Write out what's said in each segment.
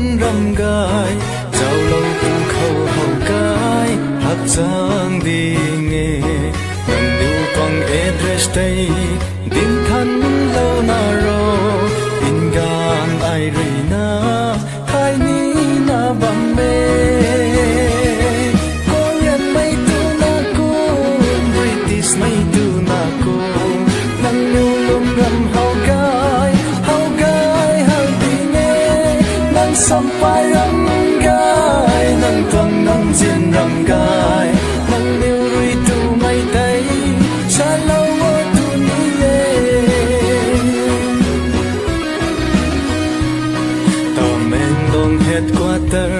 luôn rầm gai giàu lòng cùng khâu hậu cái hấp dẫn đi nghe lần điều con address đây din thân lâu na ro in gan ai ri na khai ni na bam mê Korean mai tu na ko British mai tu na ko nang lưu luôn rầm hậu cái sampai răng gai nang tuang nang diện răng gai nang liu rui tu mai tay xa lâu ở tu ni lê tao men dong headquarter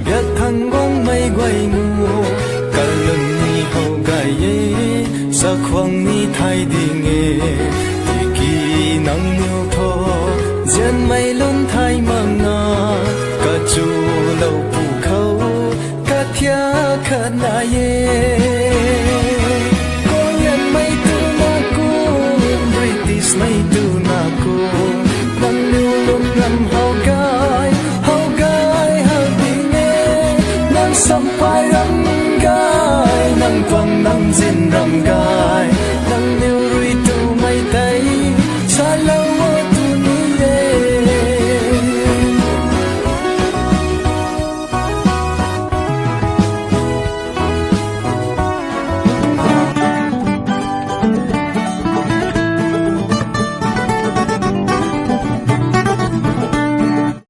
biết thằng quang mây quay mù cả lưng ni hậu gai ye sa khoang ni thay đi nghe thì kỳ nang liu tho diện mây luôn thay mang na chu lâu phù khâu cả thia khát na ye